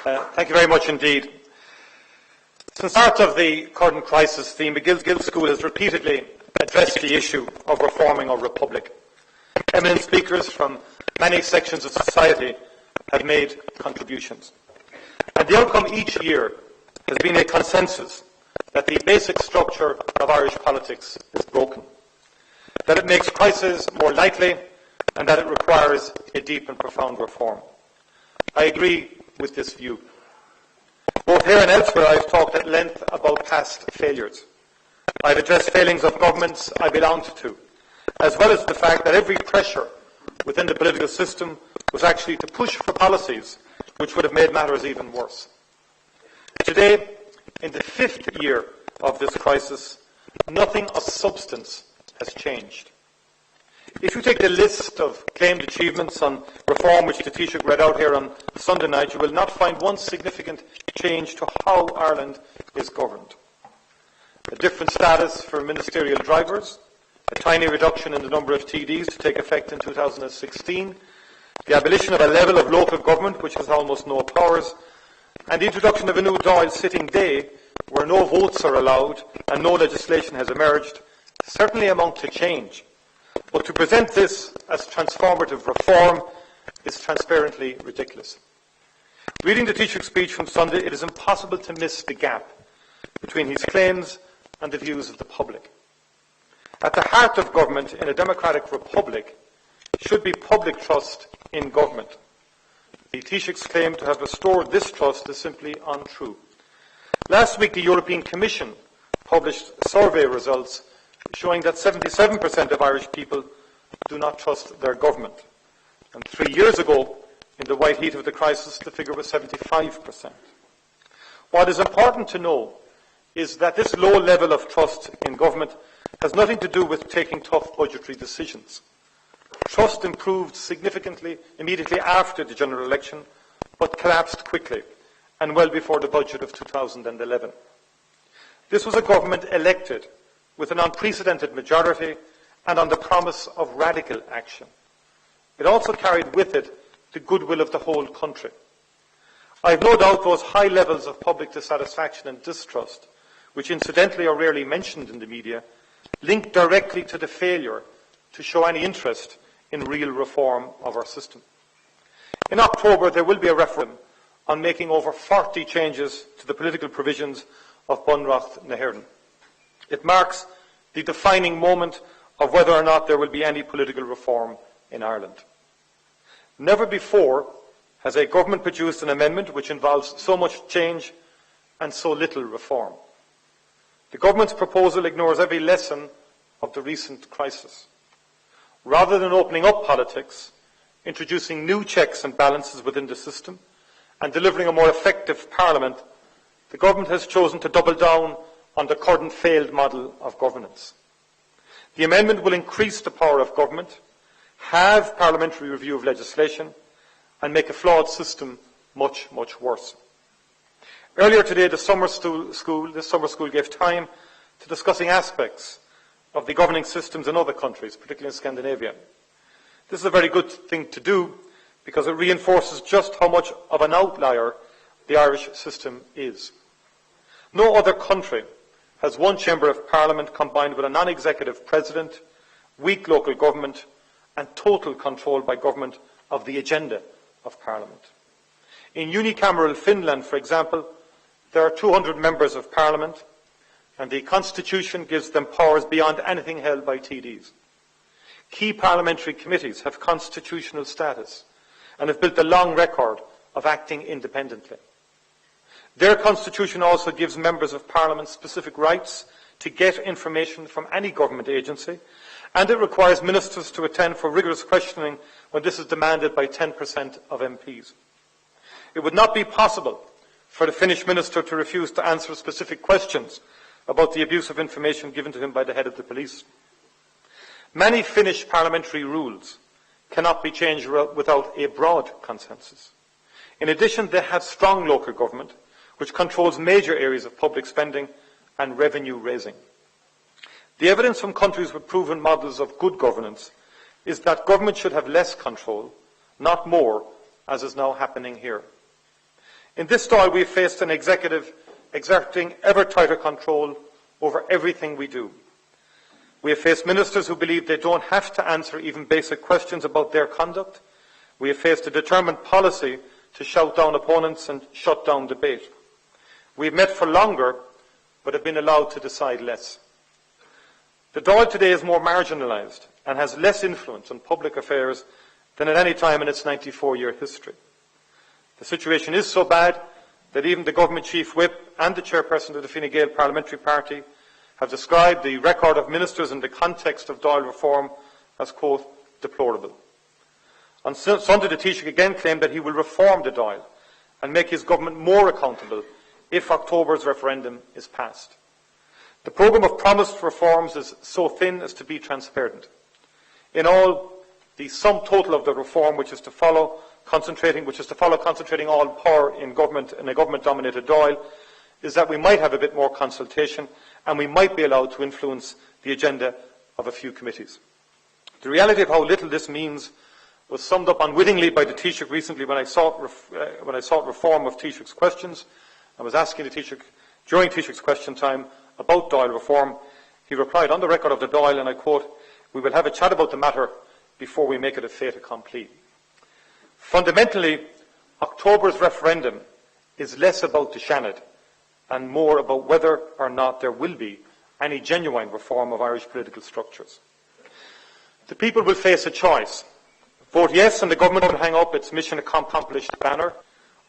Thank you very much indeed. Since the start of the current crisis, the McGill School has repeatedly addressed the issue of reforming our republic. Eminent speakers from many sections of society have made contributions. And the outcome each year has been a consensus that the basic structure of Irish politics is broken, that it makes crisis more likely, and that it requires a deep and profound reform. I agree with this view. Both here and elsewhere I have talked at length about past failures. I have addressed failings of governments I belonged to, as well as the fact that every pressure within the political system was actually to push for policies which would have made matters even worse. Today, in the 5th year of this crisis, nothing of substance has changed. If you take the list of claimed achievements on reform which the Taoiseach read out here on Sunday night, you will not find one significant change to how Ireland is governed. A different status for ministerial drivers, a tiny reduction in the number of TDs to take effect in 2016, the abolition of a level of local government which has almost no powers, and the introduction of a new Dáil sitting day where no votes are allowed and no legislation has emerged, certainly amount to change. But to present this as transformative reform is transparently ridiculous. Reading the Taoiseach's speech from Sunday, it is impossible to miss the gap between his claims and the views of the public. At the heart of government in a democratic republic should be public trust in government. The Taoiseach's claim to have restored this trust is simply untrue. Last week, the European Commission published survey results showing that 77% of Irish people do not trust their government. And 3 years ago, in the white heat of the crisis, the figure was 75%. What is important to know is that this low level of trust in government has nothing to do with taking tough budgetary decisions. Trust improved significantly immediately after the general election, but collapsed quickly, and well before the budget of 2011. This was a government elected with an unprecedented majority and on the promise of radical action. It also carried with it the goodwill of the whole country. I have no doubt those high levels of public dissatisfaction and distrust, which incidentally are rarely mentioned in the media, link directly to the failure to show any interest in real reform of our system. In October, there will be a referendum on making over 40 changes to the political provisions of Bunreacht na hÉireann. It marks the defining moment of whether or not there will be any political reform in Ireland. Never before has a government produced an amendment which involves so much change and so little reform. The government's proposal ignores every lesson of the recent crisis. Rather than opening up politics, introducing new checks and balances within the system, and delivering a more effective parliament, the government has chosen to double down on the current failed model of governance. The amendment will increase the power of government, have parliamentary review of legislation, and make a flawed system much, much worse. Earlier today, this summer school gave time to discussing aspects of the governing systems in other countries, particularly in Scandinavia. This is a very good thing to do because it reinforces just how much of an outlier the Irish system is. No other country has one chamber of parliament combined with a non-executive president, weak local government, and total control by government of the agenda of parliament. In unicameral Finland, for example, there are 200 members of parliament, and the constitution gives them powers beyond anything held by TDs. Key parliamentary committees have constitutional status and have built a long record of acting independently. Their constitution also gives members of parliament specific rights to get information from any government agency, and it requires ministers to attend for rigorous questioning when this is demanded by 10% of MPs. It would not be possible for the Finnish minister to refuse to answer specific questions about the abuse of information given to him by the head of the police. Many Finnish parliamentary rules cannot be changed without a broad consensus. In addition, they have strong local government, which controls major areas of public spending and revenue raising. The evidence from countries with proven models of good governance is that government should have less control, not more, as is now happening here. In this Dáil, we have faced an executive exerting ever tighter control over everything we do. We have faced ministers who believe they don't have to answer even basic questions about their conduct. We have faced a determined policy to shout down opponents and shut down debate. We have met for longer, but have been allowed to decide less. The Dáil today is more marginalised and has less influence on public affairs than at any time in its 94-year history. The situation is so bad that even the Government Chief Whip and the Chairperson of the Fine Gael Parliamentary Party have described the record of ministers in the context of Dáil reform as, quote, deplorable. On Sunday, the Taoiseach again claimed that he will reform the Dáil and make his government more accountable if October's referendum is passed. The programme of promised reforms is so thin as to be transparent. In all, the sum total of the reform, which is to follow concentrating all power in government in a government-dominated Dáil, is that we might have a bit more consultation and we might be allowed to influence the agenda of a few committees. The reality of how little this means was summed up unwittingly by the Taoiseach recently when I sought reform of Taoiseach's questions. I was asking the Taoiseach during Taoiseach's question time about Dáil reform. He replied on the record of the Dáil, and I quote, "We will have a chat about the matter before we make it a fait accompli." Fundamentally, October's referendum is less about the Seanad and more about whether or not there will be any genuine reform of Irish political structures. The people will face a choice. Vote yes and the government will hang up its mission accomplished banner,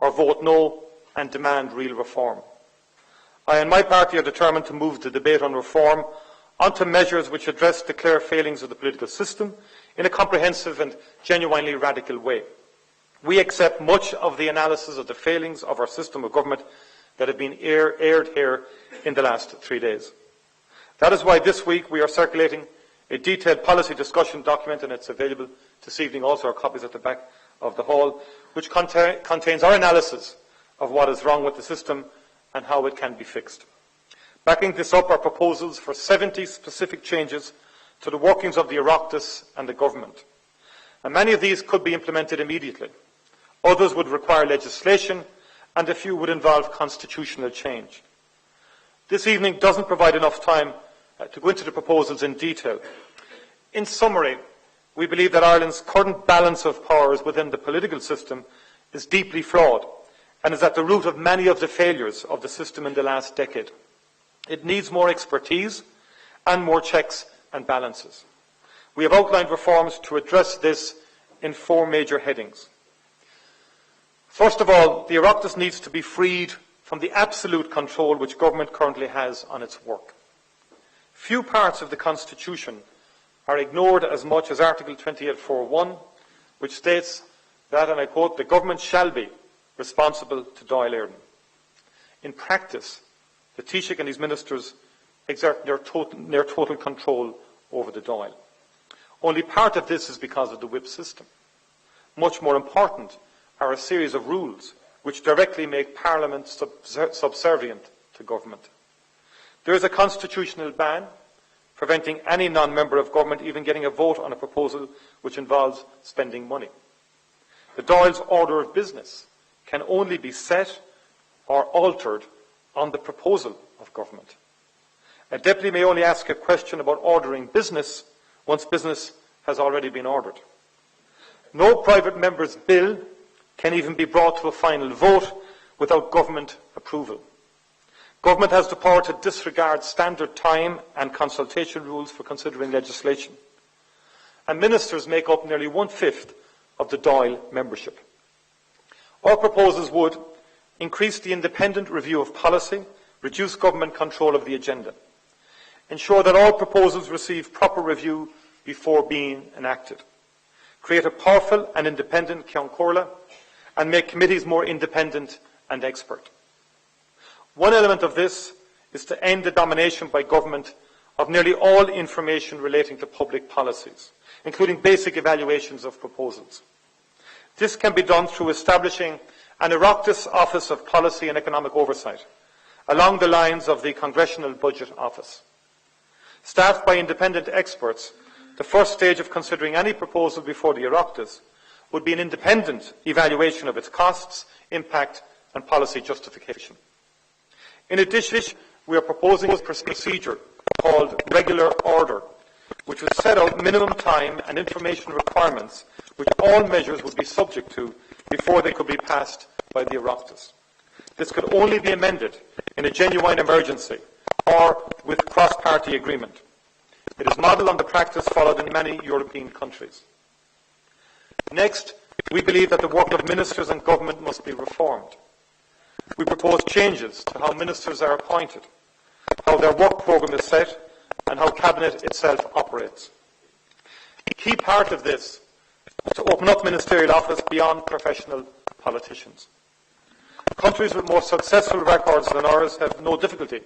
or vote no and demand real reform. I and my party are determined to move the debate on reform onto measures which address the clear failings of the political system in a comprehensive and genuinely radical way. We accept much of the analysis of the failings of our system of government that have been aired here in the last 3 days. That is why this week we are circulating a detailed policy discussion document, and it's available this evening also, our copies at the back of the hall, which contains our analysis of what is wrong with the system and how it can be fixed. Backing this up are proposals for 70 specific changes to the workings of the Oireachtas and the government. And many of these could be implemented immediately. Others would require legislation, and a few would involve constitutional change. This evening doesn't provide enough time to go into the proposals in detail. In summary, we believe that Ireland's current balance of powers within the political system is deeply flawed and is at the root of many of the failures of the system in the last decade. It needs more expertise and more checks and balances. We have outlined reforms to address this in 4 major headings. First of all, the Oireachtas needs to be freed from the absolute control which government currently has on its work. Few parts of the Constitution are ignored as much as Article 28(4)(1), which states that, and I quote, "the government shall be responsible to Dáil Éireann." In practice, the Taoiseach and his ministers exert near total control over the Dáil. Only part of this is because of the whip system. Much more important are a series of rules which directly make Parliament subservient to government. There is a constitutional ban preventing any non-member of government even getting a vote on a proposal which involves spending money. The Dáil's order of business can only be set or altered on the proposal of government. A deputy may only ask a question about ordering business once business has already been ordered. No private member's bill can even be brought to a final vote without government approval. Government has the power to disregard standard time and consultation rules for considering legislation. And ministers make up nearly 1/5 of the Dáil membership. Our proposals would increase the independent review of policy, reduce government control of the agenda, ensure that all proposals receive proper review before being enacted, create a powerful and independent Ceann Comhairle, and make committees more independent and expert. One element of this is to end the domination by government of nearly all information relating to public policies, including basic evaluations of proposals. This can be done through establishing an Oireachtas Office of Policy and Economic Oversight, along the lines of the Congressional Budget Office. Staffed by independent experts, the first stage of considering any proposal before the Oireachtas would be an independent evaluation of its costs, impact and policy justification. In addition, we are proposing a procedure called regular order, which would set out minimum time and information requirements which all measures would be subject to before they could be passed by the Oireachtas. This could only be amended in a genuine emergency or with cross-party agreement. It is modelled on the practice followed in many European countries. Next, we believe that the work of ministers and government must be reformed. We propose changes to how ministers are appointed, how their work programme is set, and how Cabinet itself operates. A key part of this is to open up ministerial office beyond professional politicians. Countries with more successful records than ours have no difficulty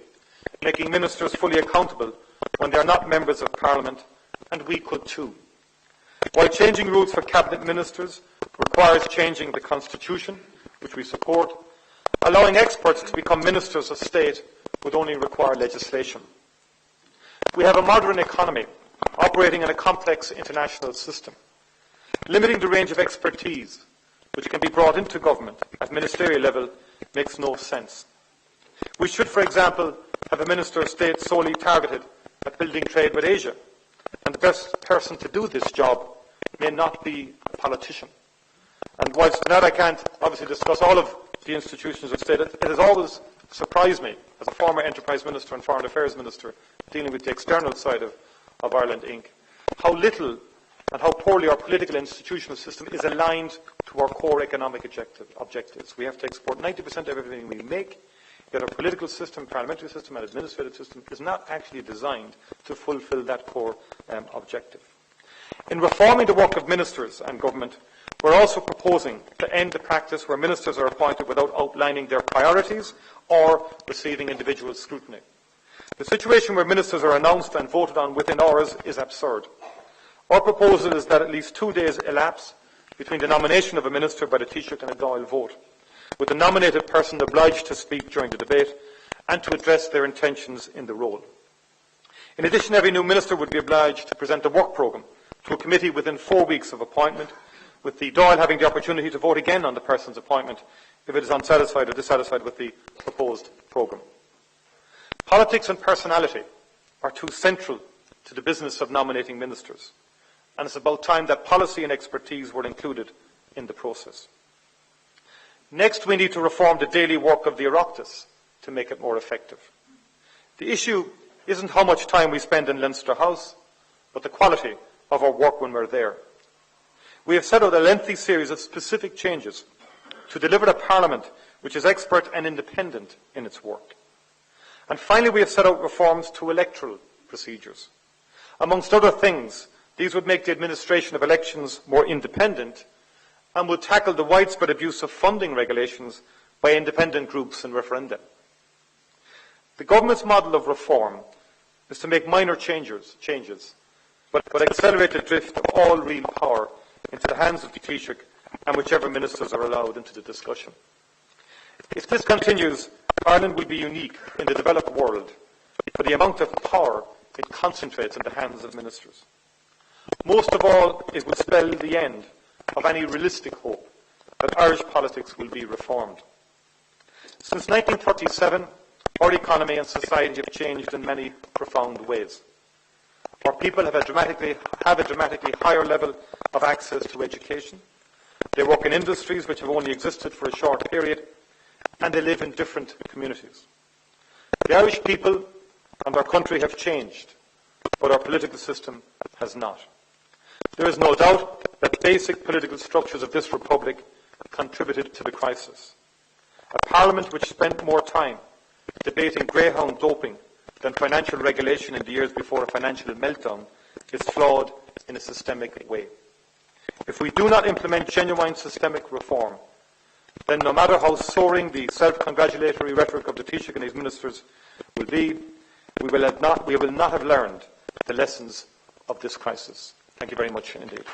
making ministers fully accountable when they are not members of Parliament, and we could too. While changing rules for Cabinet ministers requires changing the Constitution, which we support, allowing experts to become ministers of state would only require legislation. We have a modern economy operating in a complex international system. Limiting the range of expertise which can be brought into government at ministerial level makes no sense. We should, for example, have a Minister of State solely targeted at building trade with Asia, and the best person to do this job may not be a politician. And whilst now I can't obviously discuss all of the institutions of state, it has always surprised me, as a former Enterprise Minister and Foreign Affairs Minister dealing with the external side of Ireland Inc., how little and how poorly our political and institutional system is aligned to our core economic objectives. We have to export 90% of everything we make, yet our political system, parliamentary system and administrative system is not actually designed to fulfil that core objective. In reforming the work of ministers and government, we're also proposing to end the practice where ministers are appointed without outlining their priorities or receiving individual scrutiny. The situation where ministers are announced and voted on within hours is absurd. Our proposal is that at least 2 days elapse between the nomination of a minister by the Taoiseach and a Dáil vote, with the nominated person obliged to speak during the debate and to address their intentions in the role. In addition, every new minister would be obliged to present a work programme to a committee within 4 weeks of appointment, with the Dáil having the opportunity to vote again on the person's appointment if it is unsatisfied or dissatisfied with the proposed programme. Politics and personality are too central to the business of nominating ministers, and it's about time that policy and expertise were included in the process. Next, we need to reform the daily work of the Oireachtas to make it more effective. The issue isn't how much time we spend in Leinster House, but the quality of our work when we're there. We have set out a lengthy series of specific changes to deliver a Parliament which is expert and independent in its work. And finally, we have set out reforms to electoral procedures. Amongst other things, these would make the administration of elections more independent and would tackle the widespread abuse of funding regulations by independent groups and referenda. The government's model of reform is to make minor changes, but accelerate the drift of all real power into the hands of the Taoiseach and whichever ministers are allowed into the discussion. If this continues, Ireland will be unique in the developed world for the amount of power it concentrates in the hands of ministers. Most of all, it will spell the end of any realistic hope that Irish politics will be reformed. Since 1937, our economy and society have changed in many profound ways. Our people have a dramatically higher level of access to education. They work in industries which have only existed for a short period, and they live in different communities. The Irish people and our country have changed, but our political system has not. There is no doubt that basic political structures of this republic contributed to the crisis. A parliament which spent more time debating greyhound doping than financial regulation in the years before a financial meltdown is flawed in a systemic way. If we do not implement genuine systemic reform, then no matter how soaring the self-congratulatory rhetoric of the Taoiseach and his ministers will be, we will not have learned the lessons of this crisis. Thank you very much indeed.